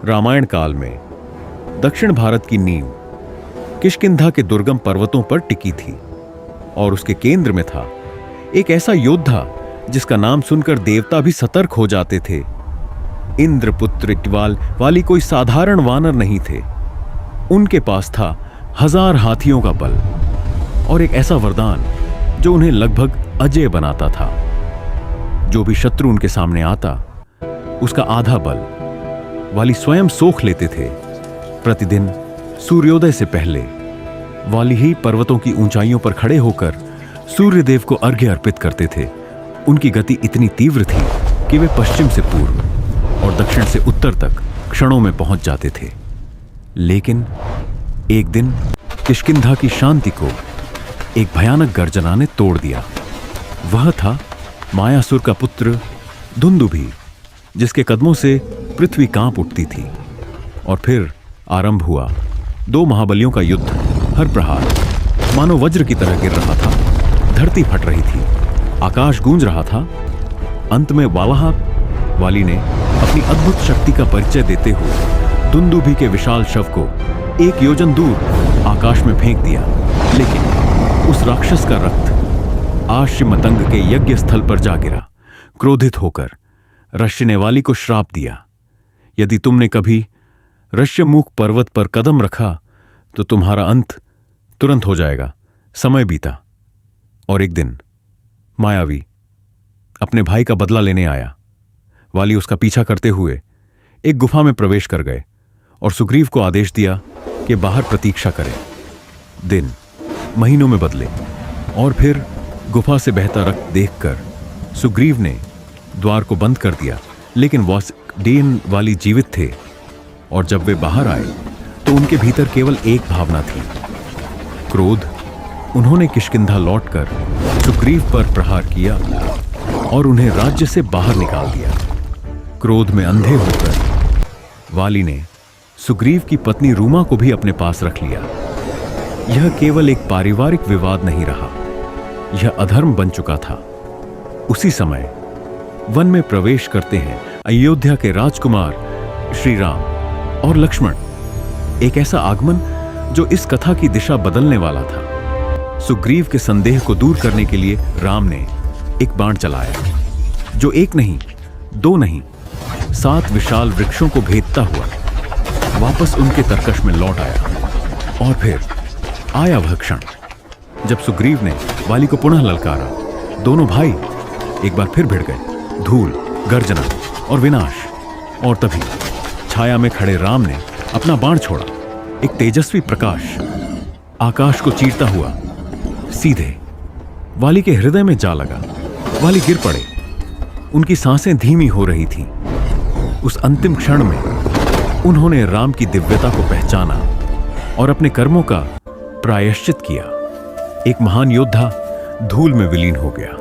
रामायण काल में दक्षिण भारत की नींव किष्किंधा के दुर्गम पर्वतों पर टिकी थी और उसके केंद्र में था एक ऐसा योद्धा जिसका नाम सुनकर देवता भी सतर्क हो जाते थे। इंद्रपुत्र इक्वाल वाली कोई साधारण वानर नहीं थे। उनके पास था 1000 हाथियों का बल और एक ऐसा वरदान जो उन्हें लगभग अजेय बनाता था। जो भी शत्रु उनके सामने आता उसका आधा बल वाली स्वयं सोख लेते थे। प्रतिदिन सूर्योदय से पहले वाली ही पर्वतों की ऊंचाइयों पर खड़े होकर सूर्यदेव को अर्घ्य अर्पित करते थे। उनकी गति इतनी तीव्र थी कि वे पश्चिम से पूर्व और दक्षिण से उत्तर तक क्षणों में पहुंच जाते थे। लेकिन एक दिन किष्किंधा की शांति को एक भयानक गर्जना ने तोड़ दिया। वह था मायासुर का पुत्र दुंदुभी, जिसके कदमों से पृथ्वी कांप उठती थी। और फिर आरंभ हुआ 2 महाबलियों का युद्ध। हर प्रहार मानो वज्र की तरह गिर रहा था। धरती फट रही थी, आकाश गूंज रहा था। अंत में वाली ने अपनी अद्भुत शक्ति का परिचय देते हुए दुंदुभी के विशाल शव को 1 योजन दूर आकाश में फेंक दिया। लेकिन उस राक्षस का रक्त आश्य मतंग के यज्ञ स्थल पर जा गिरा। क्रोधित होकर ऋषि ने वाली को श्राप दिया, यदि तुमने कभी ऋष्यमुख पर्वत पर कदम रखा तो तुम्हारा अंत तुरंत हो जाएगा। समय बीता और एक दिन मायावी अपने भाई का बदला लेने आया। वाली उसका पीछा करते हुए एक गुफा में प्रवेश कर गए और सुग्रीव को आदेश दिया कि बाहर प्रतीक्षा करें। दिन महीनों में बदले और फिर गुफा से बहता रक्त देखकर सुग्रीव ने द्वार को बंद कर दिया। लेकिन वासुदेव वाली जीवित थे और जब वे बाहर आए तो उनके भीतर केवल एक भावना थी, क्रोध। उन्होंने किष्किंधा लौटकर सुग्रीव पर प्रहार किया और उन्हें राज्य से बाहर निकाल दिया। क्रोध में अंधे होकर वाली ने सुग्रीव की पत्नी रूमा को भी अपने पास रख लिया। यह केवल एक पारिवारिक विवाद नहीं रहा, यह अधर्म बन चुका था। उसी समय वन में प्रवेश करते हैं अयोध्या के राजकुमार श्री राम और लक्ष्मण। एक ऐसा आगमन जो इस कथा की दिशा बदलने वाला था। सुग्रीव के संदेह को दूर करने के लिए राम ने एक बाण चलाया जो 1 नहीं 2 नहीं 7 विशाल वृक्षों को भेदता हुआ वापस उनके तरकश में लौट आया। और फिर आया वह क्षण जब सुग्रीव ने वाली को पुनः ललकारा। दोनों भाई एक बार फिर भिड़ गए। धूल, गर्जना और विनाश। और तभी छाया में खड़े राम ने अपना बाण छोड़ा। एक तेजस्वी प्रकाश आकाश को चीरता हुआ सीधे वाली के हृदय में जा लगा। वाली गिर पड़े। उनकी सांसें धीमी हो रही थीं। उस अंतिम क्षण में उन्होंने राम की दिव्यता को पहचाना और अपने कर्मों का प्रायश्चित किया। एक महान योद्धा धूल में विलीन हो गया।